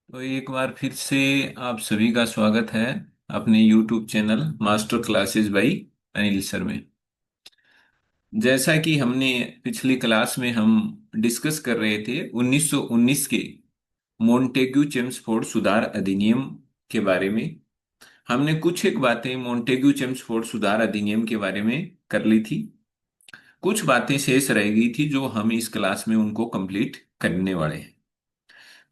तो एक बार फिर से आप सभी का स्वागत है अपने YouTube channel master classes by Anil sir में। जैसा कि हमने पिछली क्लास में हम डिस्कस कर रहे थे 1919 के मोंटेग्यू चेम्सफोर्ड सुधार अधिनियम के बारे में। हमने कुछ एक बातें मोंटेग्यू चेम्सफोर्ड सुधार अधिनियम के बारे में कर ली थी। कुछ बातें शेष रह गई थी जो हम इस क्लास में उनको कंप्लीट करने वाले हैं।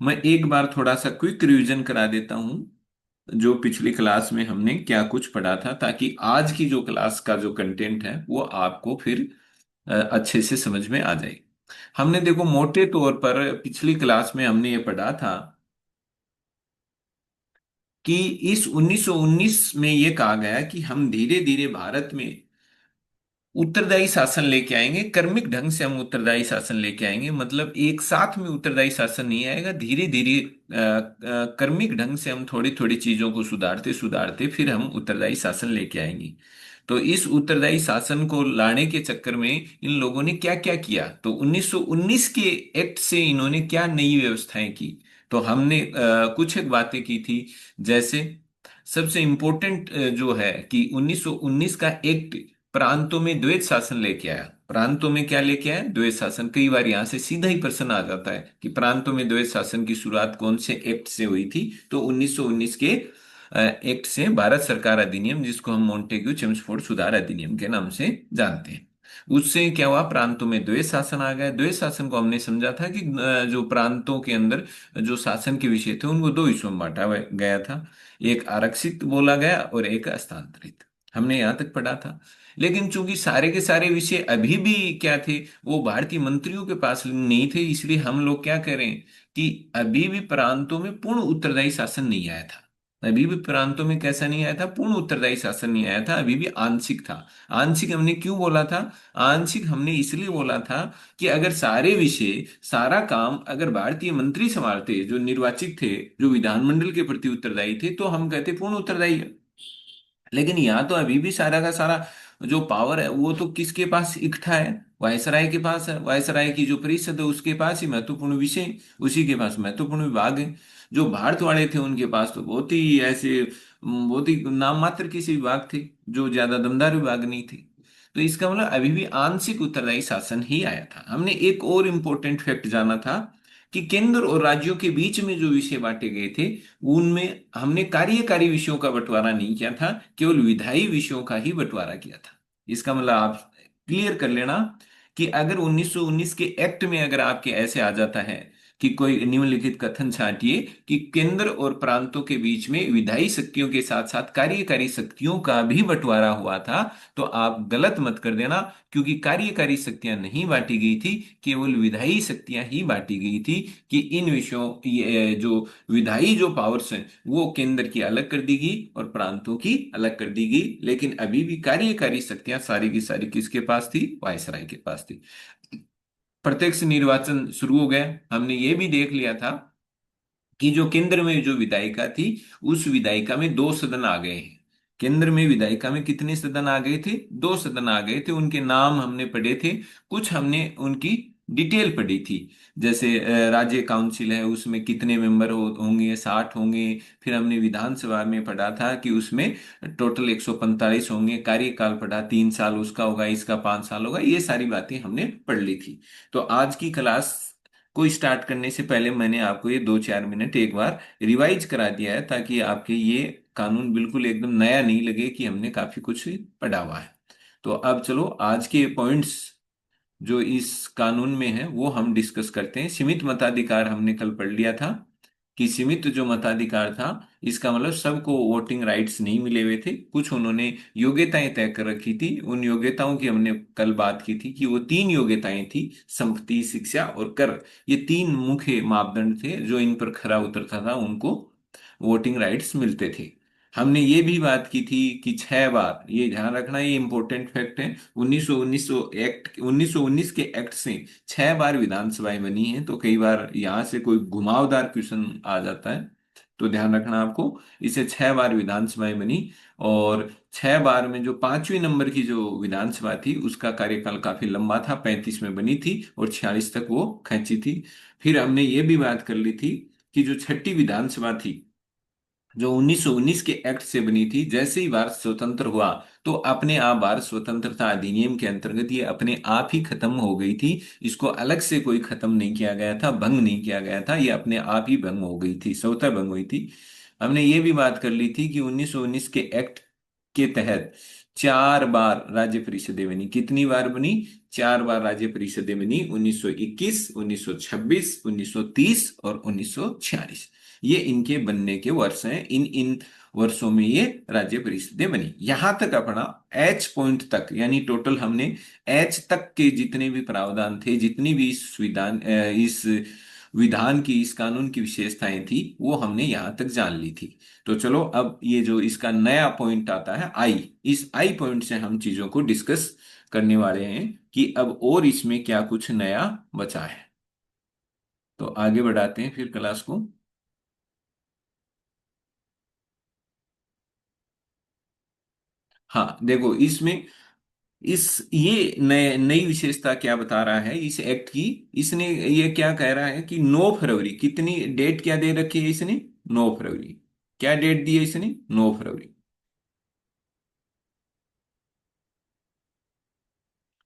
मैं एक बार थोड़ा सा क्विक रिवीजन करा देता हूं जो पिछली क्लास में हमने क्या कुछ पढ़ा था, ताकि आज की जो क्लास का जो कंटेंट है वो आपको फिर अच्छे से समझ में आ जाए। हमने देखो मोटे तौर पर पिछली क्लास में हमने ये पढ़ा था कि इस 1919 में ये कहा गया कि हम धीरे धीरे भारत में उत्तरदायी शासन लेके आएंगे। कर्मिक ढंग से हम उत्तरदायी शासन लेके आएंगे, मतलब एक साथ में उत्तरदायी शासन नहीं आएगा। धीरे धीरे कर्मिक ढंग से हम थोड़ी थोड़ी चीजों को सुधारते सुधारते फिर हम उत्तरदायी शासन लेके आएंगे। तो इस उत्तरदायी शासन को लाने के चक्कर में इन लोगों ने क्या क्या किया, तो 1919 के एक्ट से इन्होंने क्या नई व्यवस्थाएं की। तो हमने कुछ एक बातें की थी। जैसे सबसे इंपॉर्टेंट जो है कि 1919 का एक्ट प्रांतों में द्वैत शासन लेके आया। प्रांतों में क्या लेके आया? द्वैत शासन। कई बार यहां से सीधा ही प्रश्न आ जाता है कि प्रांतों में द्वैत शासन की शुरुआत कौन से एक्ट से हुई थी। तो 1919 के एक्ट से, भारत सरकार अधिनियम, जिसको हम मोंटेग्यू चेम्सफोर्ड सुधार अधिनियम के नाम से जानते हैं, उससे क्या हुआ? प्रांतों में द्वैत शासन आ गया। द्वैत शासन को हमने समझा था कि जो प्रांतों के अंदर जो शासन के विषय थे उनको दो हिस्सों में बांटा गया था। एक आरक्षित बोला गया और एक हस्तांतरित। हमने यहां तक पढ़ा था। लेकिन चूंकि सारे के सारे विषय अभी भी क्या थे, वो भारतीय मंत्रियों के पास नहीं थे, इसलिए हम लोग क्या करें कि अभी भी प्रांतों में पूर्ण उत्तरदायी शासन नहीं आया था। अभी भी प्रांतों में कैसा नहीं आया था? पूर्ण उत्तरदायी शासन नहीं आया था, अभी भी आंशिक था। आंशिक हमने क्यों बोला था? आंशिक हमने इसलिए बोला था कि अगर सारे विषय, सारा काम अगर भारतीय मंत्री संभालते, जो निर्वाचित थे, जो विधानमंडल के प्रति उत्तरदायी थे, तो हम कहते पूर्ण उत्तरदायी है। लेकिन यहाँ तो अभी भी सारा का सारा जो पावर है वो तो किसके पास इकट्ठा है? वायसराय के पास है। वायसराय की जो परिषद है उसके पास ही महत्वपूर्ण विषय, उसी के पास महत्वपूर्ण विभाग है। जो भारत वाले थे उनके पास तो बहुत ही ऐसे बहुत ही नाम मात्र किसी विभाग थे, जो ज्यादा दमदार विभाग नहीं थे। तो इसका मतलब अभी भी आंशिक उत्तरदायी शासन ही आया था। हमने एक और इम्पोर्टेंट फैक्ट जाना था कि केंद्र और राज्यों के बीच में जो विषय बांटे गए थे उनमें हमने कार्यकारी विषयों का बंटवारा नहीं किया था, केवल विधायी विषयों का ही बंटवारा किया था। इसका मतलब आप क्लियर कर लेना कि अगर 1919 के एक्ट में अगर आपके ऐसे आ जाता है कि कोई निम्नलिखित कथन छांटिए कि केंद्र और प्रांतों के बीच में विधायी शक्तियों के साथ साथ कार्यकारी शक्तियों का भी बंटवारा हुआ था, तो आप गलत मत कर देना, क्योंकि कार्यकारी शक्तियां नहीं बांटी गई थी, केवल विधायी शक्तियां ही बांटी गई थी। कि इन विषयों, ये जो विधायी जो पावर्स हैं वो केंद्र की अलग कर दी गई और प्रांतों की अलग कर दी गई, लेकिन अभी भी कार्यकारी शक्तियां सारी की सारी किसके पास थी? वायसराय के पास थी। प्रत्यक्ष निर्वाचन शुरू हो गया। हमने ये भी देख लिया था कि जो केंद्र में जो विधायिका थी, उस विधायिका में दो सदन आ गए हैं। केंद्र में विधायिका में कितने सदन आ गए थे? दो सदन आ गए थे। उनके नाम हमने पढ़े थे, कुछ हमने उनकी डिटेल पढ़ी थी। जैसे राज्य काउंसिल है, उसमें कितने मेंबर होंगे? 60 होंगे। फिर हमने विधानसभा में पढ़ा था कि उसमें टोटल 145 होंगे। कार्यकाल पढ़ा, 3 साल उसका होगा, इसका 5 साल होगा। ये सारी बातें हमने पढ़ ली थी। तो आज की क्लास को स्टार्ट करने से पहले मैंने आपको ये 2-4 मिनट एक बार रिवाइज करा दिया है, ताकि आपके ये कानून बिल्कुल एकदम नया नहीं लगे कि हमने काफी कुछ पढ़ा हुआ है। तो अब चलो आज के पॉइंट्स जो इस कानून में है वो हम डिस्कस करते हैं। सीमित मताधिकार हमने कल पढ़ लिया था कि सीमित जो मताधिकार था, इसका मतलब सबको वोटिंग राइट्स नहीं मिले हुए थे। कुछ उन्होंने योग्यताएं तय कर रखी थी। उन योग्यताओं की हमने कल बात की थी कि वो 3 योग्यताएं थी: संपत्ति, शिक्षा और कर। ये 3 मुख्य मापदंड थे, जो इन पर खरा उतरता था उनको वोटिंग राइट्स मिलते थे। हमने ये भी बात की थी कि 6 बार, ये ध्यान रखना, ये इंपॉर्टेंट फैक्ट है, 1919 के एक्ट से 6 बार विधानसभाएं बनी हैं। तो कई बार यहां से कोई घुमावदार क्वेश्चन आ जाता है, तो ध्यान रखना आपको। इसे 6 बार विधानसभाएं बनी। और 6 बार में जो 5वें नंबर की जो विधानसभा थी उसका कार्यकाल काफी लंबा था, 35 में बनी थी और 46 तक वो खींची थी। फिर हमने ये भी बात कर ली थी कि जो छठी विधानसभा थी, जो 1919 के एक्ट से बनी थी, जैसे ही भारत स्वतंत्र हुआ तो अपने आप भारत स्वतंत्रता अधिनियम के अंतर्गत ये अपने आप ही खत्म हो गई थी। इसको अलग से कोई खत्म नहीं किया गया था, भंग नहीं किया गया था, ये अपने आप ही भंग हो गई थी, स्वतः भंग हुई थी। हमने ये भी बात कर ली थी कि 1919 के एक्ट के तहत 4 बार राज्य परिषदें बनी। कितनी बार बनी? 4 बार राज्य परिषदें बनी, 1921, 1926, 1930 और 1946। ये इनके बनने के वर्ष हैं। इन इन वर्षों में ये राज्य परिषदें बनी। यहां तक अपना एच पॉइंट तक, यानी टोटल हमने एच तक के जितने भी प्रावधान थे, जितनी भी इस विधान की, इस कानून की विशेषताएं थी, वो हमने यहां तक जान ली थी। तो चलो अब ये जो इसका नया पॉइंट आता है आई, इस आई पॉइंट से हम चीजों को डिस्कस करने वाले हैं कि अब और इसमें क्या कुछ नया बचा है। तो आगे बढ़ाते हैं फिर क्लास को। हाँ देखो इसमें, इस ये नए नई विशेषता क्या बता रहा है इस एक्ट की। इसने ये क्या कह रहा है कि 9 फरवरी, कितनी डेट क्या दे रखी है इसने? 9 फरवरी। क्या डेट दी है इसने? 9 फरवरी।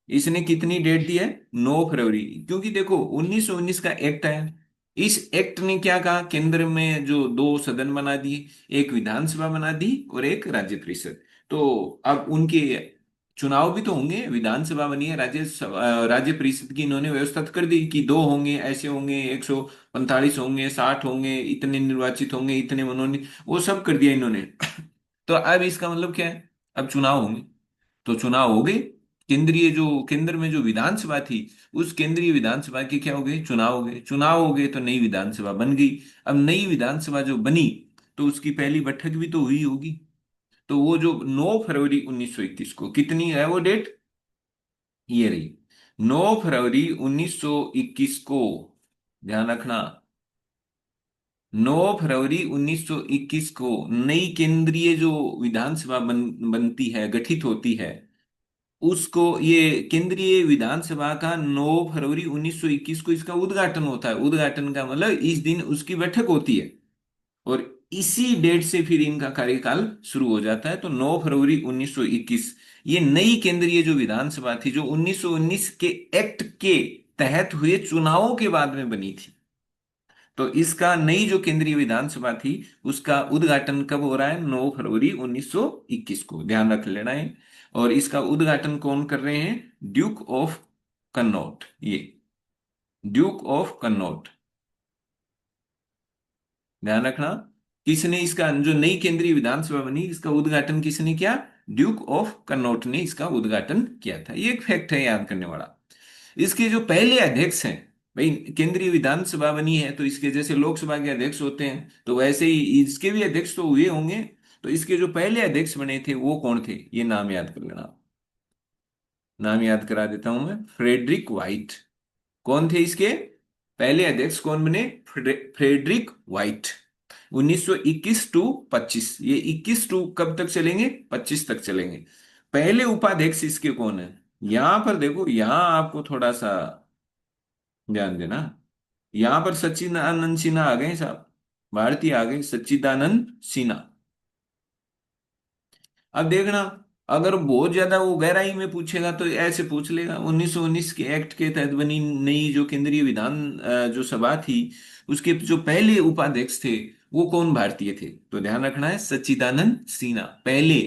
इसने कितनी डेट दी है? 9 फरवरी। क्योंकि देखो 1919 का एक्ट है। इस एक्ट ने क्या कहा, केंद्र में जो 2 सदन बना दिए, एक विधानसभा बना दी और एक राज्य परिषद। तो अब उनके चुनाव भी तो होंगे। विधानसभा बनी है, राज्य परिषद की इन्होंने व्यवस्था तो कर दी कि 2 होंगे, ऐसे होंगे, 145 होंगे, 60 होंगे, इतने निर्वाचित होंगे, इतने मनोनीत, वो सब कर दिया इन्होंने। तो अब इसका मतलब क्या है? अब चुनाव होंगे। तो चुनाव हो गए। केंद्रीय जो केंद्र में जो विधानसभा थी, उस केंद्रीय विधानसभा के क्या हो गए? चुनाव हो गए। चुनाव हो गए तो नई विधानसभा बन गई। अब नई विधानसभा जो बनी, तो उसकी पहली बैठक भी तो हुई होगी। तो वो जो 9 फरवरी 1921 को, कितनी है वो डेट? ये रही 9 फरवरी 1921 को। ध्यान रखना, 9 फरवरी 1921 को नई केंद्रीय जो विधानसभा बनती है, गठित होती है, उसको, ये केंद्रीय विधानसभा का 9 फरवरी 1921 को इसका उद्घाटन होता है। उद्घाटन का मतलब इस दिन उसकी बैठक होती है। और इसी डेट से फिर इनका कार्यकाल शुरू हो जाता है। तो 9 फरवरी 1921 ये नई केंद्रीय जो विधानसभा थी, जो 1919 के एक्ट के तहत हुए चुनावों के बाद में बनी थी। तो इसका नई जो केंद्रीय विधानसभा थी, उसका उद्घाटन कब हो रहा है? 9 फरवरी 1921 को, ध्यान रख लेना है। और इसका उद्घाटन कौन कर रहे हैं? Duke of Connaught. ये ड्यूक ऑफ कन्नौट, ध्यान रखना। किसने इसका, जो नई केंद्रीय विधानसभा बनी, इसका उद्घाटन किसने किया? ड्यूक ऑफ कन्नौट ने इसका उद्घाटन किया था। ये एक फैक्ट है याद करने वाला। इसके जो पहले अध्यक्ष हैं, भाई केंद्रीय विधानसभा बनी है तो इसके जैसे लोकसभा के अध्यक्ष होते हैं, तो वैसे ही इसके भी अध्यक्ष तो हुए होंगे। तो इसके जो पहले अध्यक्ष बने थे वो कौन थे? ये नाम याद कर लेना। नाम याद करा देता हूं मैं, फ्रेडरिक व्हाइट। कौन थे इसके पहले अध्यक्ष? कौन बने? Frederick white. 1921 टू 25, ये 21 टू कब तक चलेंगे? 25 तक चलेंगे। पहले उपाध्यक्ष इसके कौन है? यहां पर देखो, यहां आपको थोड़ा सा ध्यान देना। यहां पर सच्चिदानंद सिन्हा आ गए साहब, भारतीय आ गए, सच्चिदानंद सिन्हा। अब देखना, अगर बहुत ज्यादा वो गहराई में पूछेगा तो ऐसे पूछ लेगा। 1919 के एक्ट के तहत बनी नई जो केंद्रीय जो सभा थी, उसके जो पहले उपाध्यक्ष थे वो कौन भारतीय थे? तो ध्यान रखना है, सच्चिदानंद सिन्हा। पहले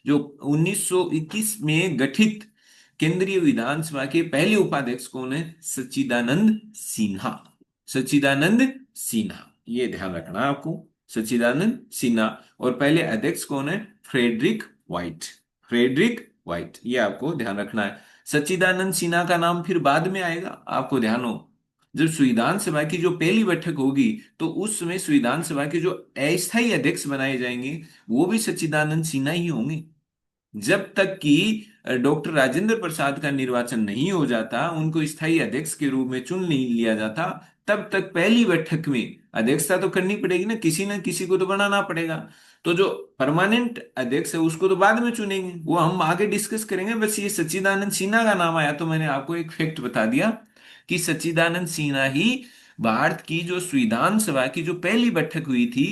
जो 1921 में गठित केंद्रीय विधानसभा के पहले उपाध्यक्ष कौन है? सच्चिदानंद सिन्हा। सच्चिदानंद सिन्हा, ये ध्यान रखना है आपको। सच्चिदानंद सिन्हा। और पहले अध्यक्ष कौन है? Frederick white. फ्रेडरिक व्हाइट, ये आपको ध्यान रखना है। सच्चिदानंद सिन्हा का नाम फिर बाद में आएगा, आपको ध्यान हो। जब संविधान सभा की जो पहली बैठक होगी, तो उस समय संविधान सभा के जो अस्थायी अध्यक्ष बनाए जाएंगे, वो भी सच्चिदानंद सिन्हा ही होंगे। जब तक कि डॉक्टर राजेंद्र प्रसाद का निर्वाचन नहीं हो जाता, उनको स्थायी अध्यक्ष के रूप में चुन नहीं लिया जाता, तब तक पहली बैठक में अध्यक्षता तो करनी पड़ेगी ना किसी को तो बनाना पड़ेगा। तो जो परमानेंट अध्यक्ष है उसको तो बाद में चुनेंगे, वो हम आगे डिस्कस करेंगे। बस ये सच्चिदानंद सिन्हा का नाम आया तो मैंने आपको एक फैक्ट बता दिया कि सच्चिदानंद सिन्हा ही भारत की जो संविधान सभा की जो पहली बैठक हुई थी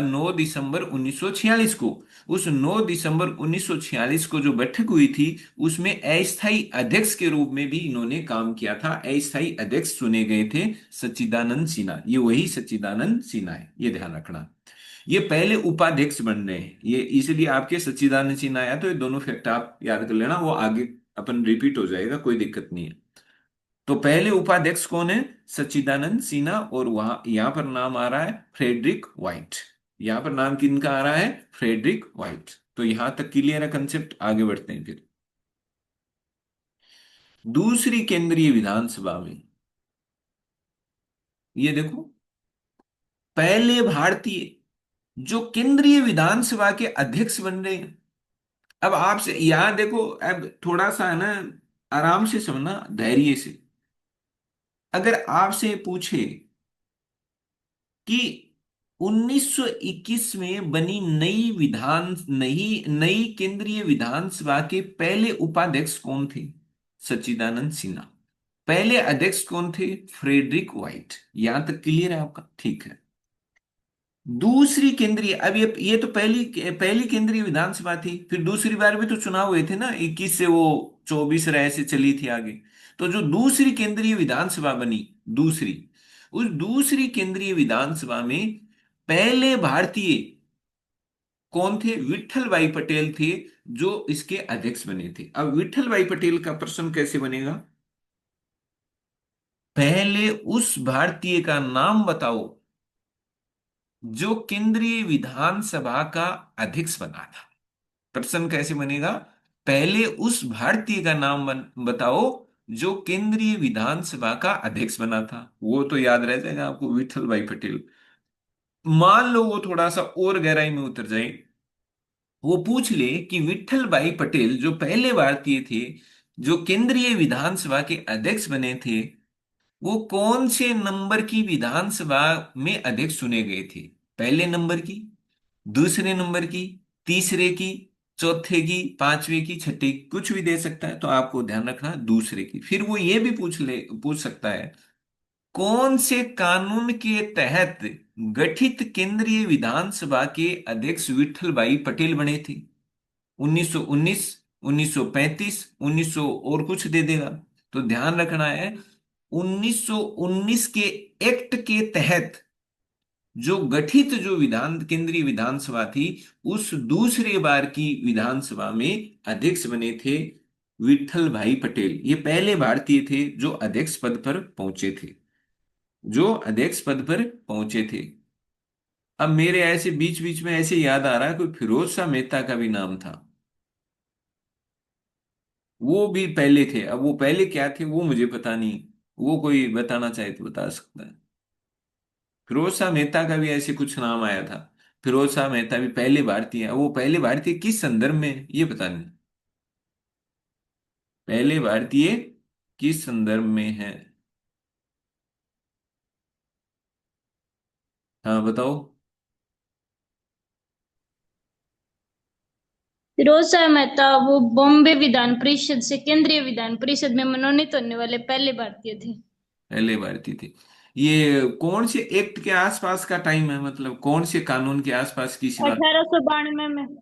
9 दिसंबर 1946 को, उस 9 दिसंबर 1946 को जो बैठक हुई थी, उसमें अस्थायी अध्यक्ष के रूप में भी इन्होंने काम किया था। अस्थायी अध्यक्ष चुने गए थे सच्चिदानंद सिन्हा, ये वही सच्चिदानंद सिन्हा है, ये ध्यान रखना। ये पहले उपाध्यक्ष बन रहे हैं, ये इसलिए आपके सच्चिदानंद सिन्हा आया, तो ये दोनों फैक्ट आप याद कर लेना, वो आगे अपन रिपीट हो जाएगा, कोई दिक्कत नहीं है। तो पहले उपाध्यक्ष कौन है? सच्चिदानंद सिन्हा, और वहां यहां पर नाम आ रहा है फ्रेडरिक व्हाइट। यहां पर नाम किनका आ रहा है? Frederick White. तो यहां तक क्लियर है कंसेप्ट, आगे बढ़ते हैं फिर। दूसरी केंद्रीय विधानसभा में, ये देखो, पहले भारतीय जो केंद्रीय विधानसभा के अध्यक्ष बन रहे हैं। अब आपसे यहां देखो, अब थोड़ा सा है ना, आराम से समझना, धैर्य से। अगर आपसे पूछे कि 1921 में बनी नई नई केंद्रीय विधानसभा के पहले उपाध्यक्ष कौन थे? सच्चिदानंद सिन्हा। पहले अध्यक्ष कौन थे? Frederick White. यहां तक क्लियर है आपका? ठीक है। दूसरी केंद्रीय, अब ये तो पहली पहली केंद्रीय विधानसभा थी, फिर दूसरी बार भी तो चुनाव हुए थे ना, 21 से वो 24 रह से चली थी आगे। तो जो दूसरी केंद्रीय विधानसभा बनी, दूसरी, उस दूसरी केंद्रीय विधानसभा में पहले भारतीय कौन थे? विट्ठल भाई पटेल थे, जो इसके अध्यक्ष बने थे। अब विट्ठल भाई पटेल का प्रश्न कैसे बनेगा? पहले उस भारतीय का नाम बताओ जो केंद्रीय विधानसभा का अध्यक्ष बना था। प्रश्न कैसे बनेगा? पहले उस भारतीय का नाम बताओ जो केंद्रीय विधानसभा का अध्यक्ष बना था। वो तो याद रह जाएगा आपको, विठल भाई पटेल। मान लो वो थोड़ा सा और गहराई में उतर जाए, वो पूछ ले कि विठल भाई पटेल जो पहले भारतीय थे जो केंद्रीय विधानसभा के अध्यक्ष बने थे, वो कौन से नंबर की विधानसभा में अध्यक्ष चुने गए थे? पहले नंबर की, दूसरे नंबर की, तीसरे की, चौथे की, पांचवे की, छठे की, कुछ भी दे सकता है। तो आपको ध्यान रखना दूसरे की। फिर वो ये भी पूछ सकता है कौन से कानून के तहत गठित केंद्रीय विधानसभा के अध्यक्ष विठल भाई पटेल बने थे? 1919, 1935, 1900 और कुछ दे देगा। तो ध्यान रखना है, 1919 के एक्ट के तहत जो गठित जो केंद्रीय विधानसभा थी, उस दूसरे बार की विधानसभा में अध्यक्ष बने थे विठल भाई पटेल। ये पहले भारतीय थे जो अध्यक्ष पद पर पहुंचे थे, जो अध्यक्ष पद पर पहुंचे थे। अब मेरे ऐसे बीच बीच में ऐसे याद आ रहा है, कोई फिरोज शाह मेहता का भी नाम था, वो भी पहले थे। अब वो पहले क्या थे वो मुझे पता नहीं, वो कोई बताना चाहे तो बता सकता है। फिरोज शाह मेहता का भी ऐसे कुछ नाम आया था। फिरोज शाह मेहता भी पहले भारतीय हैं। वो पहले भारतीय किस संदर्भ में ये पता नहीं, पहले भारतीय किस संदर्भ में है? हाँ बताओ। फिरोज शाह मेहता वो बॉम्बे विधान परिषद से केंद्रीय विधान परिषद में मनोनीत होने वाले पहले भारतीय थे। पहले भारतीय थे। ये कौन से एक्ट के आसपास का टाइम है, मतलब कौन से कानून के आसपास की बात? 1892 में।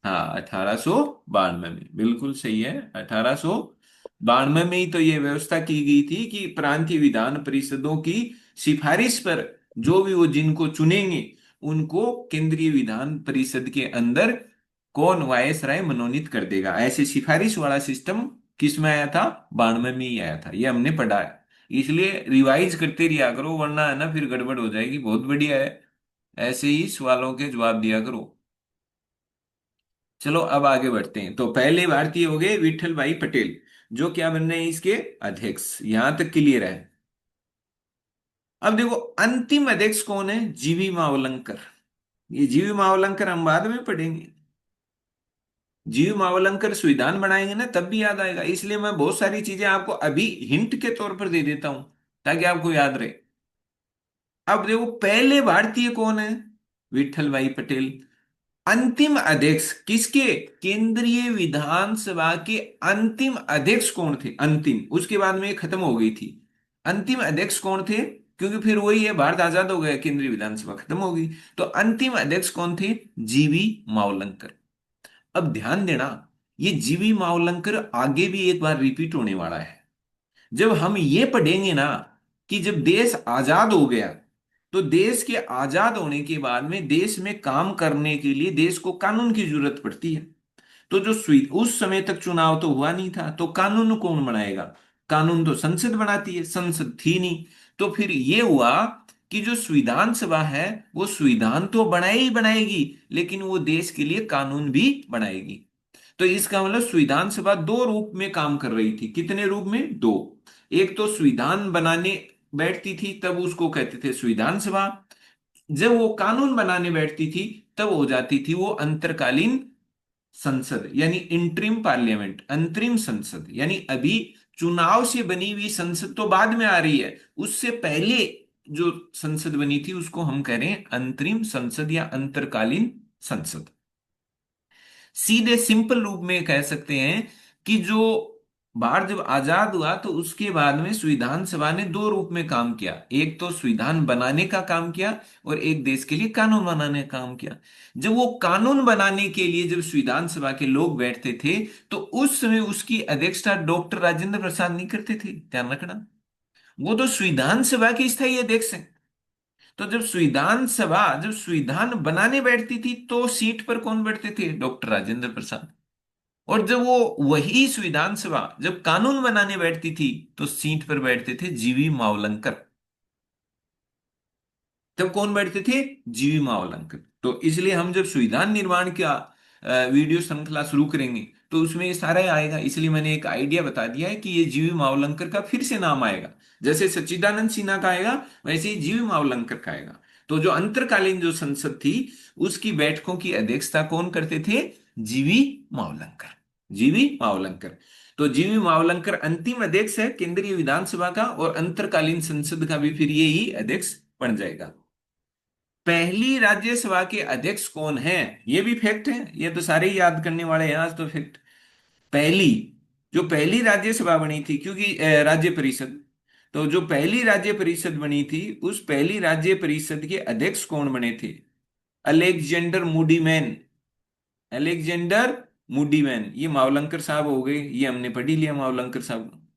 हाँ, 1892 में, बिल्कुल सही है। 1892 में ही तो ये व्यवस्था की गई थी कि प्रांतीय विधान परिषदों की सिफारिश पर जो भी वो जिनको चुनेंगे, उनको केंद्रीय विधान परिषद के अंदर कौन वायसराय मनोनीत कर देगा। ऐसे सिफारिश वाला सिस्टम किस में आया था? 92 में ही आया था, ये हमने पढ़ा है। इसलिए रिवाइज करते रहा करो, वरना है ना फिर गड़बड़ हो जाएगी। बहुत बढ़िया है, ऐसे ही सवालों के जवाब दिया करो। चलो अब आगे बढ़ते हैं। तो पहले भारतीय हो गए विठल भाई पटेल, जो क्या बन रहे हैं इसके अध्यक्ष। यहां तक क्लियर है। अब देखो अंतिम अध्यक्ष कौन है? जीवी मावलंकर। ये जीवी मावलंकर हम बाद में पढ़ेंगे। जीवी मावलंकर संविधान बनाएंगे ना, तब भी याद आएगा। इसलिए मैं बहुत सारी चीजें आपको अभी हिंट के तौर पर दे देता हूं, ताकि आपको याद रहे। अब देखो पहले भारतीय कौन है? विठल भाई पटेल। अंतिम अध्यक्ष किसके? केंद्रीय विधानसभा के अंतिम अध्यक्ष कौन थे? अंतिम, उसके बाद में ये खत्म हो गई थी। अंतिम अध्यक्ष कौन थे? क्योंकि फिर वही है, भारत आजाद हो गया, केंद्रीय विधानसभा खत्म होगी। तो अंतिम अध्यक्ष कौन थे? जीवी मावलंकर। अब ध्यान देना, ये जीवी मावलंकर आगे भी एक बार रिपीट होने वाला है। जब हम ये पढ़ेंगे ना कि जब देश आजाद हो गया, तो देश के आजाद होने के बाद में देश में काम करने के लिए देश को कानून की जरूरत पड़ती है। तो जो उस समय तक चुनाव तो हुआ नहीं था, तो कानून कौन बनाएगा? कानून तो संसद बनाती है, संसद थी नहीं। तो फिर ये हुआ कि जो संविधान सभा है वो संविधान तो बनाए ही बनाएगी, लेकिन वो देश के लिए कानून भी बनाएगी। तो इसका मतलब संविधान सभा दो रूप में काम कर रही थी। कितने रूप में? दो। एक तो संविधान बनाने बैठती थी तब उसको कहते थे संविधान सभा। जब वो कानून बनाने बैठती थी तब हो जाती थी वो अंतरकालीन संसद, यानी इंटरिम पार्लियामेंट, अंतरिम संसद। यानी अभी चुनाव से बनी हुई संसद तो बाद में आ रही है, उससे पहले जो संसद बनी थी उसको हम कह रहे हैं अंतरिम संसद या अंतरकालीन संसद। सीधे सिंपल रूप में कह सकते हैं कि जो भारत जब आजाद हुआ तो उसके बाद में संविधान सभा ने दो रूप में काम किया। एक तो संविधान बनाने का काम किया और एक देश के लिए कानून बनाने का काम किया। जब वो कानून बनाने के लिए जब संविधान सभा के लोग बैठते थे, तो उस समय उसकी अध्यक्षता डॉक्टर राजेंद्र प्रसाद नहीं करते थे, ध्यान रखना। वो तो संविधान सभा के स्थायी अध्यक्ष हैं। तो जब संविधान बनाने बैठती थी तो सीट पर कौन बैठते थे? डॉक्टर राजेंद्र प्रसाद। और जब वो वही संविधान सभा जब कानून बनाने बैठती थी तो सीट पर बैठते थे जीवी मावलंकर। तब कौन बैठते थे? जीवी मावलंकर। तो इसलिए हम जब संविधान निर्माण का वीडियो श्रृंखला शुरू करेंगे तो उसमें ये सारा आएगा। इसलिए मैंने एक आइडिया बता दिया है कि ये जीवी मावलंकर का फिर से नाम आएगा। जैसे सच्चिदानंद सिन्हा का आएगा, वैसे ही जीवी मावलंकर का आएगा। तो जो अंतरकालीन जो संसद थी उसकी बैठकों की अध्यक्षता कौन करते थे? जीवी मावलंकर। जीवी मावलंकर। तो जीवी मावलंकर अंतिम अध्यक्ष है केंद्रीय विधानसभा का, और अंतरकालीन संसद का भी फिर ये ही अध्यक्ष बन जाएगा। पहली राज्यसभा के अध्यक्ष कौन है? ये भी फैक्ट है, ये तो सारे ही याद करने वाले हैं आज तो फैक्ट। पहली जो पहली राज्यसभा बनी थी, क्योंकि राज्य परिषद, तो जो पहली राज्य परिषद बनी थी उस पहली राज्य परिषद के अध्यक्ष कौन बने थे? अलेक्जेंडर मूडीमैन। अलेक्जेंडर मूडीमैन, ये मावलंकर साहब हो गए, ये हमने पढ़ ही लिया मावलंकर साहब।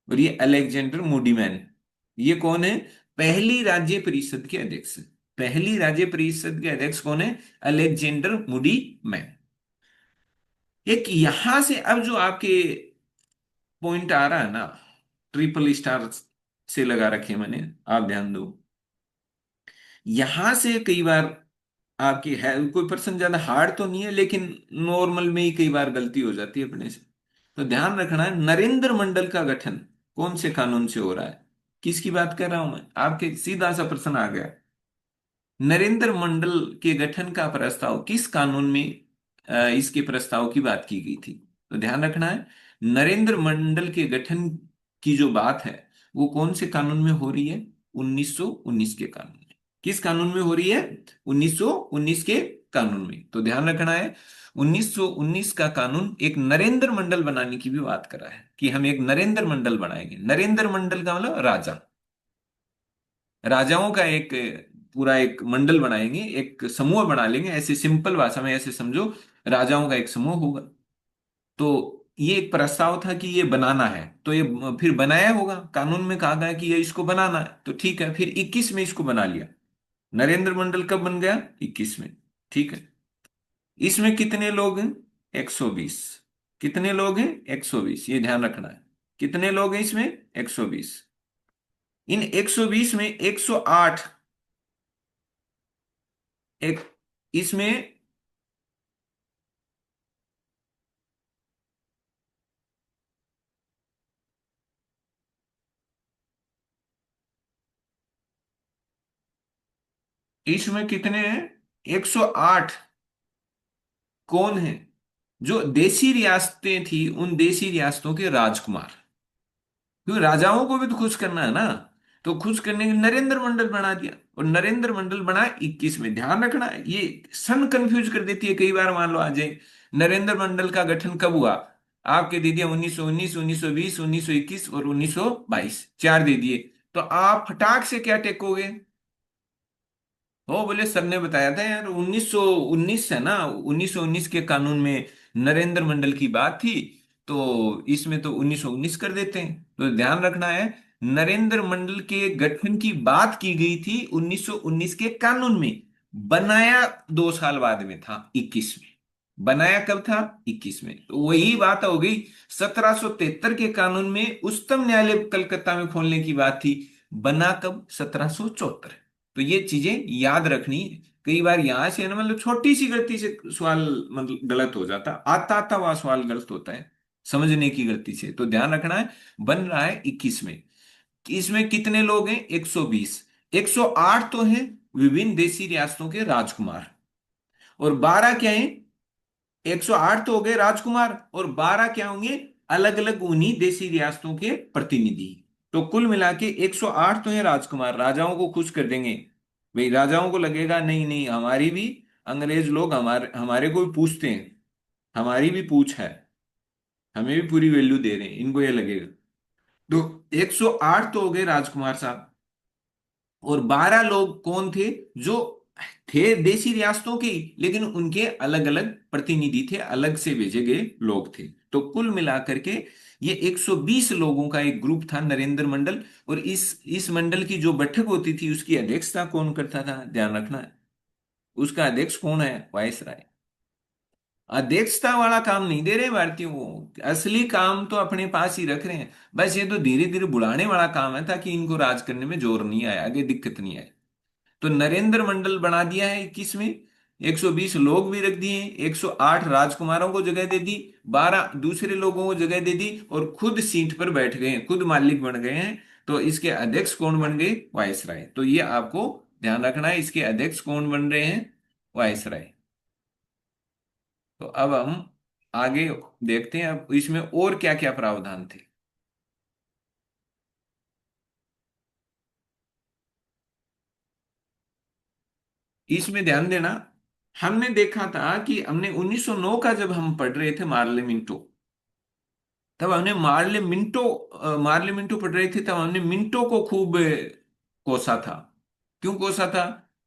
और ये अलेक्जेंडर मूडीमैन, ये कौन है? पहली राज्य परिषद के अध्यक्ष। पहली राज्य परिषद के अध्यक्ष कौन है? अलेक्जेंडर मूडीमैन। एक यहां से अब जो आपके पॉइंट आ रहा है ना, ट्रिपल स्टार से लगा रखे मैंने, आप ध्यान दो। यहां से कई बार आपकी है, कोई पर्सन ज्यादा हार्ड तो नहीं है लेकिन नॉर्मल में ही कई बार गलती हो जाती है अपने से। तो ध्यान रखना है, नरेंद्र मंडल का गठन कौन से कानून से हो रहा है? किसकी बात कर रहा हूं मैं? आपके सीधा सा प्रश्न आ गया। नरेंद्र मंडल के गठन का प्रस्ताव किस कानून में इसके प्रस्ताव की बात की गई थी? तो ध्यान रखना है, नरेंद्र मंडल के गठन की जो बात है वो कौन से कानून में हो रही है? 1919 के कानून में। किस कानून में हो रही है? 1919 के कानून में। तो ध्यान रखना है, 1919 का कानून एक नरेंद्र मंडल बनाने की भी बात कर रहा है कि हम एक नरेंद्र मंडल बनाएंगे। नरेंद्र मंडल का मतलब राजा, राजाओं का एक पूरा एक मंडल बनाएंगे, एक समूह बना लेंगे। ऐसे सिंपल भाषा में ऐसे समझो, राजाओं का एक समूह होगा। तो ये एक प्रस्ताव था कि ये बनाना है, तो ये फिर बनाया होगा, कानून में कहा गया कि ये इसको बनाना है, तो ठीक है, फिर 21 में इसको बना लिया। नरेंद्र मंडल कब बन गया? 21 में। ठीक है। इसमें कितने लोग हैं? 120। कितने लोग हैं? 120, ये ध्यान रखना है। कितने लोग हैं इसमें? 120। इन 120 में 108 एक इसमें इसमें कितने हैं? 108 कौन है? जो देसी रियासतें थी उन देसी रियासतों के राजकुमार। क्योंकि राजाओं को भी तो खुश करना है ना, तो खुश करने के लिए नरेंद्र मंडल बना दिया, और नरेंद्र मंडल बना 21 में। ध्यान रखना ये सन कंफ्यूज कर देती है कई बार, मान लो आ जाए। नरेंद्र मंडल का गठन कब हुआ? आपके दे दिया 1919, 1920, 1921 और 1922, चार दे दिए। तो आप फटाक से क्या टेकोगे? हो बोले सर ने बताया था यार 1919 है ना, 1919 के कानून में नरेंद्र मंडल की बात थी, तो इसमें तो 1919 कर देते हैं। तो ध्यान रखना है, नरेंद्र मंडल के गठन की बात की गई थी 1919 के कानून में, बनाया 2 साल बाद में था, 21 में। बनाया कब था? 21 में। तो वही बात हो गई, 1773 के कानून में उच्चतम न्यायालय कलकत्ता में खोलने की बात थी, बना कब? 1774। तो ये चीजें याद रखनी है। कई बार यहां से है ना, मतलब छोटी सी गलती से सवाल मतलब गलत हो जाता, आता आता वह सवाल गलत होता है समझने की गलती से। तो ध्यान रखना है, बन रहा है 21 में। इसमें कितने लोग हैं? 120। 108 तो हैं विभिन्न देशी रियासतों के राजकुमार, और 12 क्या हैं? 108 तो हो गए राजकुमार, और 12 क्या होंगे? अलग अलग उन्हीं देशी रियासतों के प्रतिनिधि। तो कुल मिला के 108 तो हैं राजकुमार, राजाओं को खुश कर देंगे। भाई राजाओं को लगेगा नहीं नहीं, हमारी भी अंग्रेज लोग हमारे हमारे को भी पूछते हैं, हमारी भी पूछ है, हमें भी पूरी वैल्यू दे रहे हैं, इनको ये लगेगा। तो 108 तो हो गए राजकुमार साहब, और 12 लोग कौन थे? जो थे देशी रियासतों के ही, लेकिन उनके अलग अलग प्रतिनिधि थे, अलग से भेजे गए लोग थे। तो कुल मिलाकर के ये 120 लोगों का एक ग्रुप था नरेंद्र मंडल। और इस मंडल की जो बैठक होती थी उसकी अध्यक्षता कौन करता था? ध्यान रखना है, उसका अध्यक्ष कौन है? वायसराय। अध्यक्षता वाला काम नहीं दे रहे भारतीयों को, असली काम तो अपने पास ही रख रहे हैं। बस ये तो धीरे धीरे बुलाने वाला काम है, ताकि इनको राज करने में जोर नहीं आए, आगे दिक्कत नहीं आए। तो नरेंद्र मंडल बना दिया है 21 में, 120 लोग भी रख दिए, 108 राजकुमारों को जगह दे दी, 12 दूसरे लोगों को जगह दे दी, और खुद सीट पर बैठ गए हैं, खुद मालिक बन गए हैं। तो इसके अध्यक्ष कौन बन गए? वायसराय। तो ये आपको ध्यान रखना है, इसके अध्यक्ष कौन बन रहे हैं? वायसराय। तो अब हम आगे देखते हैं, अब इसमें और क्या क्या प्रावधान थे। इसमें ध्यान देना, हमने देखा था कि हमने 1909 का जब हम पढ़ रहे थे मार्ले मिंटो, तब हमने मार्ले मिंटो पढ़ रहे थे, तब हमने मिंटो को खूब कोसा था। क्यों कोसा था?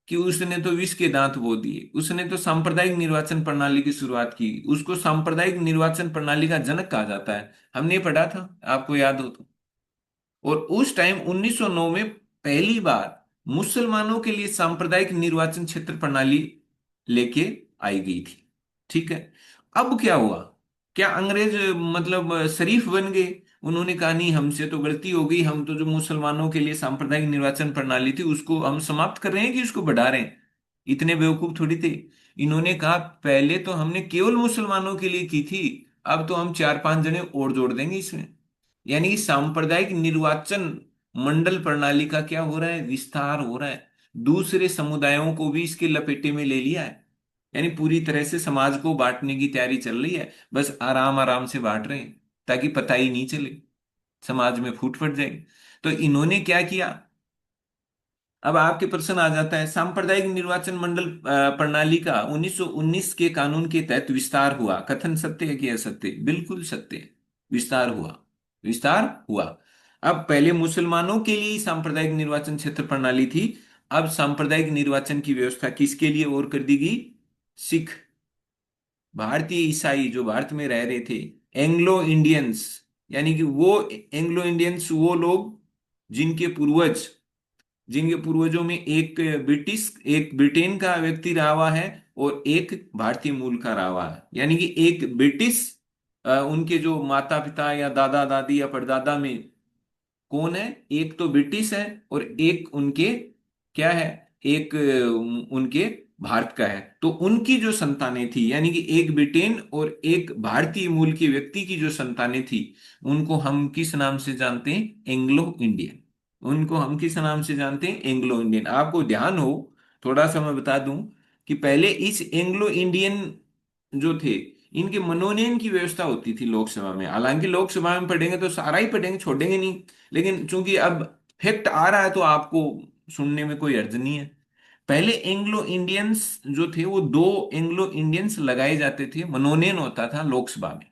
कि उसने तो विष के दांत बो दिए, उसने तो सांप्रदायिक निर्वाचन प्रणाली की शुरुआत की, उसको सांप्रदायिक निर्वाचन प्रणाली का जनक कहा जाता है। हमने पढ़ा था, आपको याद हो तो। और उस टाइम 1909 में पहली बार मुसलमानों के लिए सांप्रदायिक निर्वाचन क्षेत्र प्रणाली लेके आई गई थी। ठीक है। अब क्या हुआ? क्या अंग्रेज मतलब शरीफ बन गए? उन्होंने कहा नहीं, हमसे तो गलती हो गई, हम तो जो मुसलमानों के लिए सांप्रदायिक निर्वाचन प्रणाली थी उसको हम समाप्त कर रहे हैं कि उसको बढ़ा रहे हैं? इतने बेवकूफ थोड़ी थे। इन्होंने कहा पहले तो हमने केवल मुसलमानों के लिए की थी, अब तो हम 4-5 जने और जोड़ देंगे इसमें। यानी कि सांप्रदायिक निर्वाचन मंडल प्रणाली का क्या हो रहा है? विस्तार हो रहा है। दूसरे समुदायों को भी इसके लपेटे में ले लिया है। यानी पूरी तरह से समाज को बांटने की तैयारी चल रही है, बस आराम आराम से बांट रहे हैं ताकि पता ही नहीं चले, समाज में फूट फट जाए। तो इन्होंने क्या किया? अब आपके प्रश्न आ जाता है, सांप्रदायिक निर्वाचन मंडल प्रणाली का 1919 के कानून के तहत विस्तार हुआ, कथन सत्य है कि असत्य? बिल्कुल सत्य है। विस्तार हुआ, विस्तार हुआ। अब पहले मुसलमानों के लिए ही सांप्रदायिक निर्वाचन क्षेत्र प्रणाली थी, अब सांप्रदायिक निर्वाचन की व्यवस्था किसके लिए और कर दी गई? सिख, भारतीय ईसाई जो भारत में रह रहे थे, एंग्लो इंडियंस। यानी कि वो एंग्लो इंडियंस वो लोग जिनके पूर्वज, जिनके पूर्वजों में एक ब्रिटिश, एक ब्रिटेन का व्यक्ति रहा हुआ है, और एक भारतीय मूल का रहा हुआ है। यानी कि एक ब्रिटिश, उनके जो माता पिता या दादा दादी या परदादा में कौन है? एक तो ब्रिटिश है, और एक उनके क्या है? एक उनके भारत का है। तो उनकी जो संतानें थी, यानी कि एक ब्रिटेन और एक भारतीय मूल के व्यक्ति की जो संतानें थी, उनको हम किस नाम से जानते हैं? Anglo Indian. उनको हम किस नाम से जानते हैं? Anglo Indian. आपको ध्यान हो, थोड़ा सा मैं बता दूं कि पहले इस एंग्लो इंडियन जो थे, इनके मनोनयन की व्यवस्था होती थी लोकसभा में। हालांकि लोकसभा में पढ़ेंगे तो सारा ही पढ़ेंगे, छोड़ेंगे नहीं, लेकिन चूंकि अब फैक्ट आ रहा है तो आपको सुनने में कोई हर्ज नहीं है। पहले एंग्लो इंडियंस जो थे, वो 2 एंग्लो इंडियंस लगाए जाते थे, मनोनयन होता था लोकसभा में।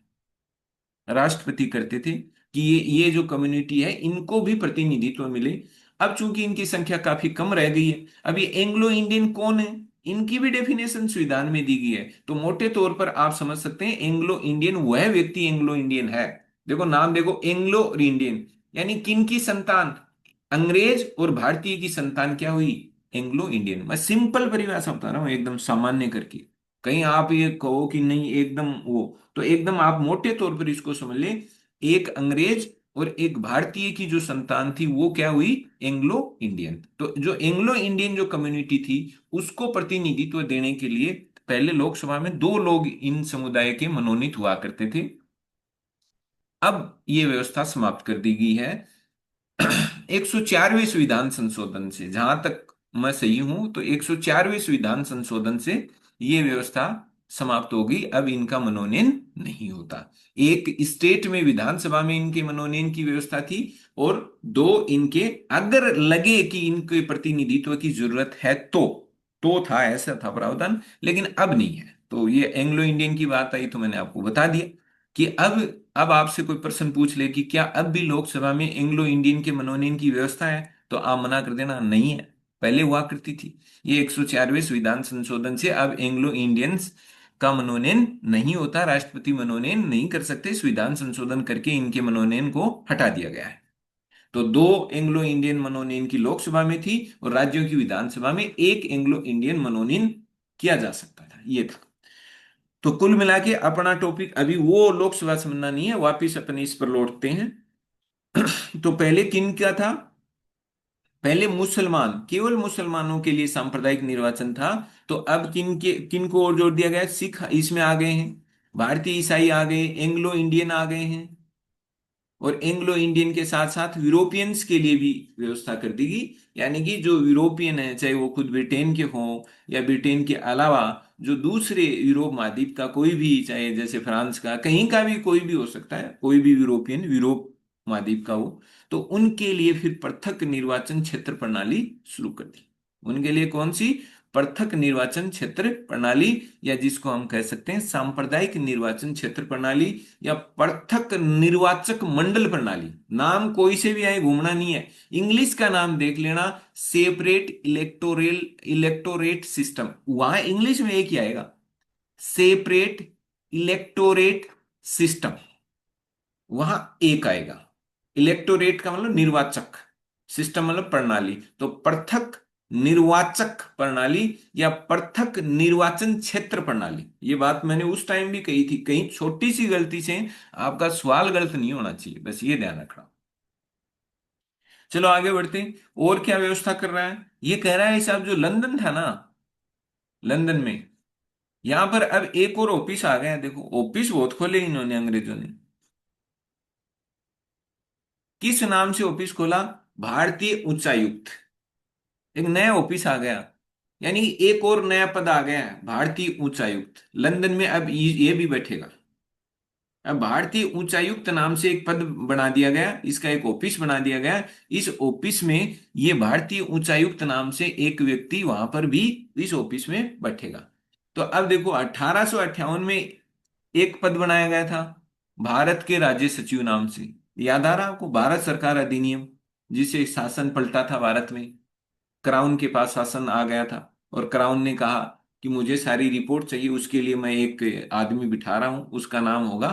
राष्ट्रपति करते थे कि ये जो कम्युनिटी है इनको भी प्रतिनिधित्व मिले। अब चूंकि इनकी संख्या काफी कम रह गई है, अब ये एंग्लो इंडियन कौन है, इनकी भी डेफिनेशन संविधान में दी गई है। तो मोटे तौर पर आप समझ सकते हैं एंग्लो इंडियन वह व्यक्ति एंग्लो इंडियन है। देखो नाम देखो, एंग्लो इंडियन, यानी किन की संतान, अंग्रेज और भारतीय की संतान क्या हुई, एंग्लो इंडियन। मैं सिंपल परिभाषा बता रहा हूं एकदम सामान्य करके, कहीं आप ये कहो कि नहीं एकदम वो, तो एकदम आप मोटे तौर पर इसको समझ ले, एक अंग्रेज और एक भारतीय की जो संतान थी वो क्या हुई, एंग्लो इंडियन। तो जो एंग्लो इंडियन जो कम्युनिटी थी उसको प्रतिनिधित्व देने के लिए पहले लोकसभा में दो लोग इन समुदाय के मनोनीत हुआ करते थे। अब ये व्यवस्था समाप्त कर दी गई है 104वें संविधान संशोधन से। जहां तक मैं सही हूं तो 104वें संविधान संशोधन से ये व्यवस्था समाप्त हो गई, अब इनका मनोनयन नहीं होता। एक स्टेट में विधानसभा में इनके मनोनयन की व्यवस्था थी, और दो इनके अगर लगे कि इनके प्रतिनिधित्व की जरूरत है तो था, ऐसा था प्रावधान, लेकिन अब नहीं है। तो ये एंग्लो इंडियन की बात आई तो मैंने आपको बता दिया कि अब आपसे कोई प्रश्न पूछ ले कि क्या अब भी लोकसभा में एंग्लो इंडियन के मनोनयन की व्यवस्था है, तो आप मना कर देना नहीं है, पहले हुआ करती थी। ये 104वें संविधान संशोधन से अब एंग्लो इंडियंस का मनोनयन नहीं होता, राष्ट्रपति मनोनयन नहीं कर सकते, संविधान संशोधन करके इनके मनोनयन को हटा दिया गया है। तो दो एंग्लो इंडियन मनोनयन की लोकसभा में थी, और राज्यों की विधानसभा में एक एंग्लो इंडियन मनोनयन किया जा सकता था, ये था। तो कुल मिला के अपना टॉपिक अभी वो लोकसभा समझना नहीं है, वापिस अपने इस पर लौटते हैं। तो पहले किन का था, पहले मुसलमान, केवल मुसलमानों के लिए सांप्रदायिक निर्वाचन था। तो अब किन को और जोड़ दिया गया, सिख इसमें आ गए हैं, भारतीय ईसाई आ गए, एंग्लो इंडियन आ गए हैं, और एंग्लो इंडियन के साथ साथ यूरोपियंस के लिए भी व्यवस्था कर दी गई। यानी कि जो यूरोपियन है, चाहे वो खुद ब्रिटेन के हों या ब्रिटेन के अलावा जो दूसरे यूरोप महाद्वीप का कोई भी, चाहे जैसे फ्रांस का, कहीं का भी कोई भी हो सकता है, कोई भी यूरोपियन यूरोप महाद्वीप का हो, तो उनके लिए फिर पृथक निर्वाचन क्षेत्र प्रणाली शुरू कर दी। उनके लिए कौन सी, पृथक निर्वाचन क्षेत्र प्रणाली, या जिसको हम कह सकते हैं सांप्रदायिक निर्वाचन क्षेत्र प्रणाली, या पृथक निर्वाचक मंडल प्रणाली। नाम कोई से भी आए, घूमना नहीं है, इंग्लिश का नाम देख लेना, सेपरेट इलेक्टोरेट सिस्टम, वहां इंग्लिश में एक ही आएगा, सेपरेट इलेक्टोरेट सिस्टम, वहां एक आएगा। इलेक्टोरेट का मतलब निर्वाचक, सिस्टम मतलब प्रणाली, तो पृथक निर्वाचक प्रणाली या पृथक निर्वाचन क्षेत्र प्रणाली। ये बात मैंने उस टाइम भी कही थी, कहीं छोटी सी गलती से आपका सवाल गलत नहीं होना चाहिए, बस ये ध्यान रखना। चलो आगे बढ़ते हैं, और क्या व्यवस्था कर रहा है, ये कह रहा है साहब जो लंदन था ना, लंदन में यहां पर अब एक और ऑफिस आ गया। देखो ऑफिस बहुत खोले इन्होंने, अंग्रेजों ने। किस नाम से ऑफिस खोला, भारतीय उच्चायुक्त, एक नया ऑफिस आ गया, यानी एक और नया पद आ गया है, भारतीय उच्चायुक्त। लंदन में अब ये भी बैठेगा। अब भारतीय उच्चायुक्त नाम से एक पद बना दिया गया, इसका एक ऑफिस बना दिया गया। इस ऑफिस में ये भारतीय उच्चायुक्त नाम से एक व्यक्ति वहां पर भी इस ऑफिस में बैठेगा। तो अब देखो 1858 में एक पद बनाया गया था भारत के राज्य सचिव नाम से। याद आ रहा आपको, भारत सरकार अधिनियम, जिसे शासन पलटा था भारत में, क्राउन के पास शासन आ गया था, और क्राउन ने कहा कि मुझे सारी रिपोर्ट चाहिए, उसके लिए मैं एक आदमी बिठा रहा हूं, उसका नाम होगा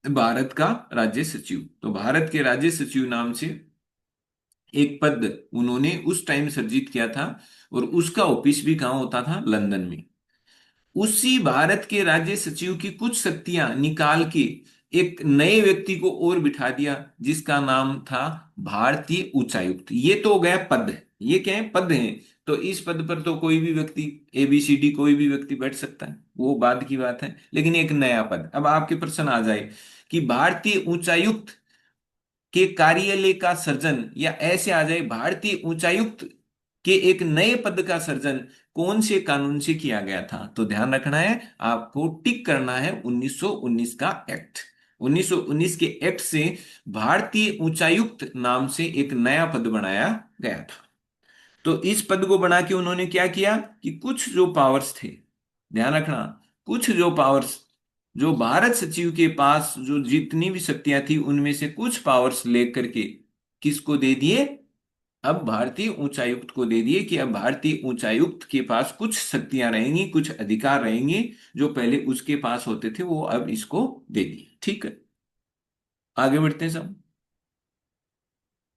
भारत का राज्य सचिव। तो भारत के राज्य सचिव नाम से एक पद उन्होंने उस टाइम सृजित किया था, और उसका ऑफिस भी कहाँ होता था, लंदन में। उसी भारत के राज्य सचिव की कुछ शक्तियां निकाल के एक नए व्यक्ति को और बिठा दिया, जिसका नाम था भारतीय उच्चायुक्त। ये तो हो गया पद, ये क्या है, पद है। तो इस पद पर तो कोई भी व्यक्ति, ABCD कोई भी व्यक्ति बैठ सकता है, वो बाद की बात है, लेकिन एक नया पद। अब आपके प्रश्न आ जाए कि भारतीय उच्चायुक्त के कार्यालय का सृजन, या ऐसे आ जाए भारतीय उच्चायुक्त के एक नए पद का सृजन कौन से कानून से किया गया था, तो ध्यान रखना है आपको, टिक करना है 1919 का एक्ट। 1919 के एक्ट से भारतीय उच्चायुक्त नाम से एक नया पद बनाया गया था। तो इस पद को बना के उन्होंने क्या किया कि कुछ जो पावर्स थे, ध्यान रखना, कुछ जो पावर्स जो भारत सचिव के पास जो जितनी भी शक्तियां थी उनमें से कुछ पावर्स लेकर के किसको दे दिए, अब भारतीय उच्चायुक्त को दे दिए कि अब भारतीय उच्चायुक्त के पास कुछ शक्तियां रहेंगी, कुछ अधिकार रहेंगे जो पहले उसके पास होते थे, वो अब इसको दे दिए। ठीक है, आगे बढ़ते हैं सब।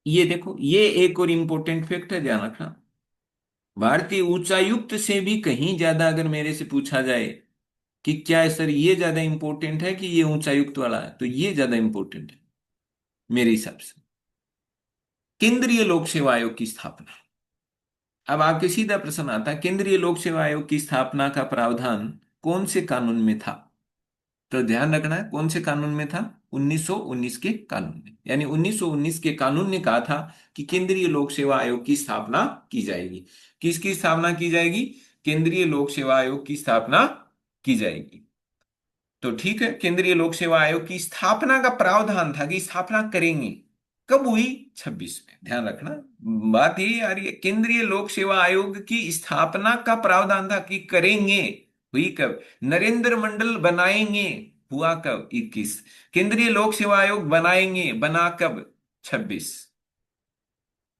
ये देखो, ये एक और इंपॉर्टेंट फैक्ट है, ध्यान रखना। भारतीय उच्चायुक्त से भी कहीं ज्यादा अगर मेरे से पूछा जाए कि क्या सर ये ज्यादा इंपॉर्टेंट है कि ये उच्चायुक्त वाला है, तो ये ज्यादा इंपॉर्टेंट है मेरे हिसाब से। केंद्रीय लोक सेवा आयोग की स्थापना। अब आपके सीधा प्रश्न आता है, केंद्रीय लोक सेवा आयोग की स्थापना का प्रावधान कौन से कानून में था? तो ध्यान रखना है, कौन से कानून में था? 1919 के कानून में। यानी 1919 के कानून ने कहा था कि केंद्रीय लोक सेवा आयोग की स्थापना की जाएगी। किसकी स्थापना की जाएगी? केंद्रीय लोक सेवा आयोग की स्थापना की जाएगी। तो ठीक है, केंद्रीय लोक सेवा आयोग की स्थापना का प्रावधान था कि स्थापना करेंगे। कब हुई? 26 में। ध्यान रखना, बात यही आ रही है, केंद्रीय लोक सेवा आयोग की स्थापना का प्रावधान था कि करेंगे। हुई कब? नरेंद्र मंडल बनाएंगे। हुआ कब? 21। केंद्रीय लोक सेवा आयोग बनाएंगे, बना कब? 26।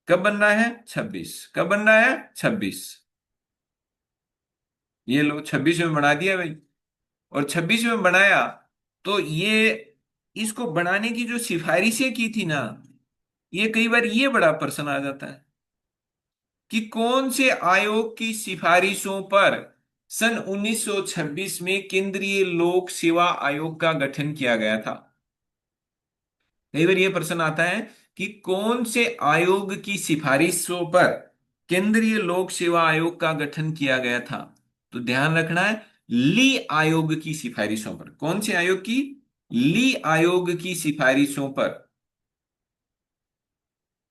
कब बनना है? 26। कब बनना है? 26। ये लो 26 में बना दिया भाई। और 26 में बनाया, तो ये इसको बनाने की जो सिफारिशें की थी ना, ये कई बार ये बड़ा प्रश्न आ जाता है कि कौन से आयोग की सिफारिशों पर सन 1926 में केंद्रीय लोक सेवा आयोग का गठन किया गया था। कई बार ये प्रश्न आता है कि कौन से आयोग की सिफारिशों पर केंद्रीय लोक सेवा आयोग का गठन किया गया था। तो ध्यान रखना है, ली आयोग की सिफारिशों पर। कौन से आयोग की? ली आयोग की सिफारिशों पर।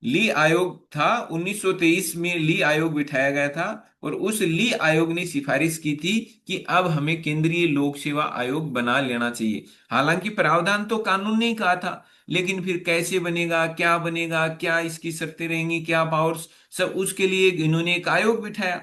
ली आयोग था, 1923 में ली आयोग बिठाया गया था, और उस ली आयोग ने सिफारिश की थी कि अब हमें केंद्रीय लोक सेवा आयोग बना लेना चाहिए। हालांकि प्रावधान तो कानून ने ही कहा था, लेकिन फिर कैसे बनेगा, क्या बनेगा, क्या इसकी शर्तें रहेंगी, क्या पावर्स, सब उसके लिए इन्होंने एक आयोग बिठाया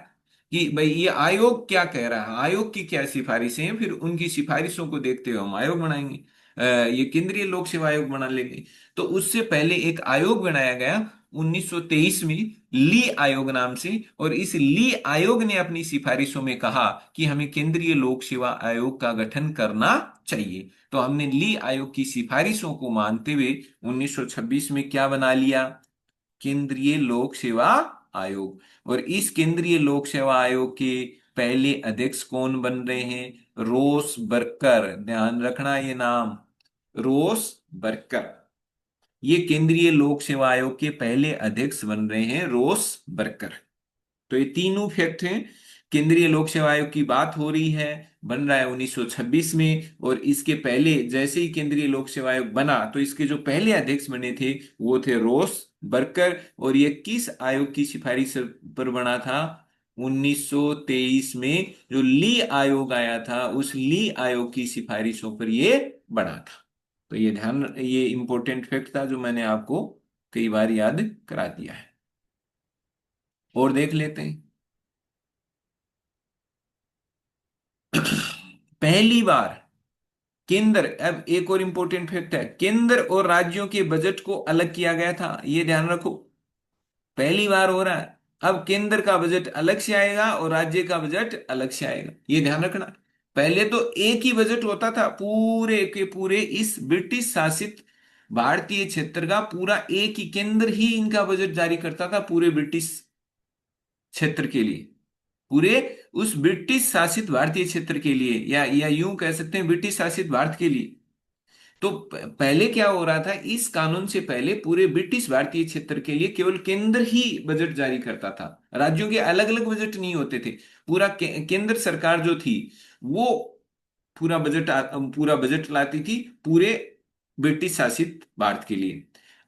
कि भाई ये आयोग क्या कह रहा है, आयोग की क्या सिफारिशें हैं, फिर उनकी सिफारिशों को देखते हुए हम आयोग बनाएंगे। ये केंद्रीय लोक सेवा आयोग बना लेंगे। तो उससे पहले एक आयोग बनाया गया 1923 में, ली आयोग नाम से, और इस ली आयोग ने अपनी सिफारिशों में कहा कि हमें केंद्रीय लोक सेवा आयोग का गठन करना चाहिए। तो हमने ली आयोग की सिफारिशों को मानते हुए 1926 में क्या बना लिया? केंद्रीय लोक सेवा आयोग। और इस केंद्रीय लोक सेवा आयोग के पहले अध्यक्ष कौन बन रहे हैं? रोस बर्कर। ध्यान रखना ये नाम, रोस बर्कर। ये केंद्रीय लोक सेवा आयोग के पहले अध्यक्ष बन रहे हैं, रोस बर्कर। तो ये तीनों फैक्ट हैं। केंद्रीय लोक सेवा आयोग की बात हो रही है, बन रहा है 1926 में, और इसके पहले जैसे ही केंद्रीय लोक सेवा आयोग बना तो इसके जो पहले अध्यक्ष बने थे वो थे रोस बर्कर। और ये किस आयोग की सिफारिश पर बना था? 1923 में जो ली आयोग आया था, उस ली आयोग की सिफारिशों पर ये बना था। तो ये ध्यान, ये इंपॉर्टेंट फैक्ट था जो मैंने आपको कई बार याद करा दिया है। और देख लेते हैं। पहली बार केंद्र, अब एक और इंपॉर्टेंट फैक्ट है, केंद्र और राज्यों के बजट को अलग किया गया था। ये ध्यान रखो, पहली बार हो रहा है। अब केंद्र का बजट अलग से आएगा और राज्य का बजट अलग से आएगा, ये ध्यान रखना। पहले तो एक ही बजट होता था पूरे के पूरे इस ब्रिटिश शासित भारतीय क्षेत्र का, पूरा एक ही केंद्र ही इनका बजट जारी करता था पूरे ब्रिटिश क्षेत्र के लिए, पूरे उस ब्रिटिश शासित भारतीय क्षेत्र के लिए, या यूं कह सकते हैं ब्रिटिश शासित भारत के लिए। तो पहले क्या हो रहा था, इस कानून से पहले पूरे ब्रिटिश भारतीय क्षेत्र के लिए केवल केंद्र ही बजट जारी करता था, राज्यों के अलग अलग बजट नहीं होते थे। पूरा केंद्र सरकार जो थी वो पूरा बजट लाती थी पूरे ब्रिटिश शासित भारत के लिए।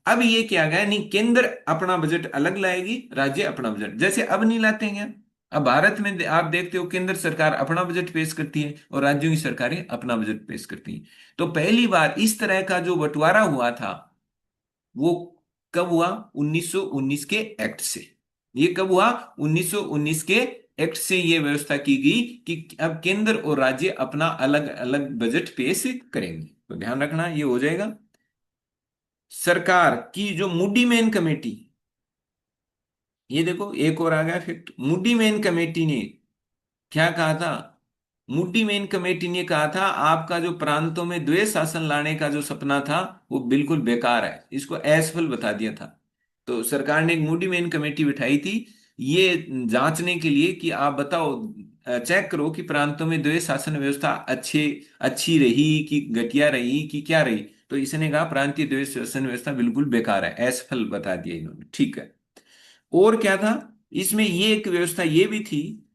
अब ये क्या गया, नहीं केंद्र अपना बजट अलग लाएगी, राज्य अपना बजट, जैसे अब नहीं लाते हैं क्या? अब भारत में आप देखते हो केंद्र सरकार अपना बजट पेश करती है और राज्यों की सरकारें अपना बजट पेश करती हैं। तो पहली बार इस तरह का जो बंटवारा हुआ था वो कब हुआ? 1919 के एक्ट से। ये कब हुआ? 1919 के एक्ट से ये व्यवस्था की गई कि अब केंद्र और राज्य अपना अलग अलग बजट पेश करेंगे। तो ध्यान रखना ये हो जाएगा। सरकार की जो मूडी मेन कमेटी, ये देखो एक और आ गया फैक्ट, मूडी मेन कमेटी ने क्या कहा था? मूडी मेन कमेटी ने कहा था आपका जो प्रांतों में द्वैत शासन लाने का जो सपना था वो बिल्कुल बेकार है, इसको असफल बता दिया था। तो सरकार ने एक मूडी मेन कमेटी बिठाई थी ये जांचने के लिए कि आप बताओ, चेक करो कि प्रांतों में द्वैत शासन व्यवस्था अच्छी रही कि घटिया रही कि क्या रही। तो इसने कहा प्रांतीय द्वैत शासन व्यवस्था बिल्कुल बेकार है, असफल बता दिया इन्होंने। ठीक है। और क्या था इसमें? ये एक व्यवस्था ये भी थी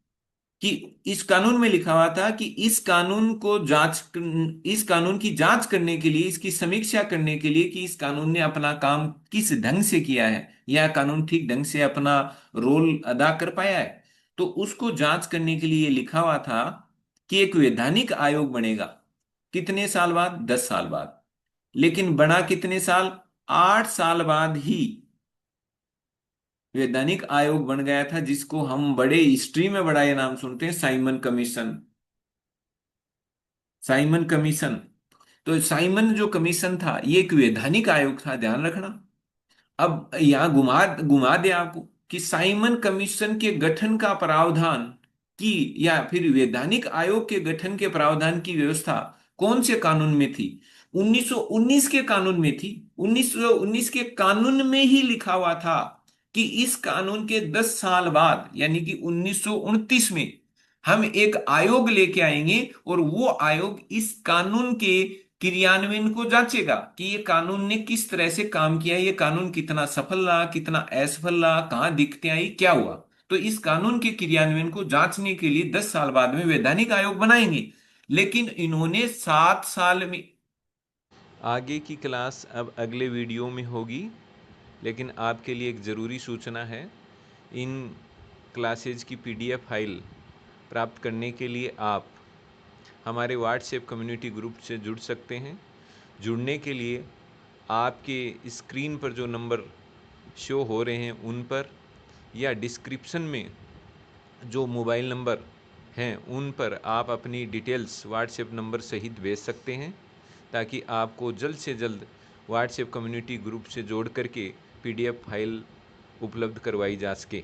कि इस कानून में लिखा हुआ था कि इस कानून की जांच करने के लिए, इसकी समीक्षा करने के लिए कि इस कानून ने अपना काम किस ढंग से किया है, या कानून ठीक ढंग से अपना रोल अदा कर पाया है, तो उसको जांच करने के लिए ये लिखा हुआ था कि एक वैधानिक आयोग बनेगा। कितने साल बाद? 10 साल बाद। लेकिन बना कितने साल? 8 साल बाद ही वैधानिक आयोग बन गया था, जिसको हम बड़े हिस्ट्री में बड़ा ये नाम सुनते हैं, साइमन कमीशन। Simon commission. तो साइमन जो कमीशन था ये एक वैधानिक आयोग था, ध्यान रखना। अब यहां घुमा घुमा दे आपको कि साइमन कमीशन के गठन का प्रावधान की, या फिर वैधानिक आयोग के गठन के प्रावधान की व्यवस्था कौन से कानून में थी? 1919 के कानून में थी। 1919 के कानून में ही लिखा हुआ था कि इस कानून के 10 साल बाद, यानी कि 1929 में, हम एक आयोग लेके आएंगे और वो आयोग इस कानून के क्रियान्वयन को जांचेगा कि ये कानून ने किस तरह से काम किया, ये कानून कितना सफल रहा, कितना असफल रहा, कहाँ दिक्कतें आई, क्या हुआ। तो इस कानून के क्रियान्वयन को जांचने के लिए 10 साल बाद में वैधानिक आयोग बनाएंगे। लेकिन इन्होंने 7 साल में। आगे की क्लास अब अगले वीडियो में होगी, लेकिन आपके लिए एक ज़रूरी सूचना है। इन क्लासेज की पीडीएफ फाइल प्राप्त करने के लिए आप हमारे व्हाट्सएप कम्युनिटी ग्रुप से जुड़ सकते हैं। जुड़ने के लिए आपके स्क्रीन पर जो नंबर शो हो रहे हैं उन पर, या डिस्क्रिप्शन में जो मोबाइल नंबर हैं उन पर आप अपनी डिटेल्स व्हाट्सएप नंबर सहित भेज सकते हैं, ताकि आपको जल्द से जल्द व्हाट्सएप कम्युनिटी ग्रुप से जोड़ करके पीडीएफ फाइल उपलब्ध करवाई जा सके।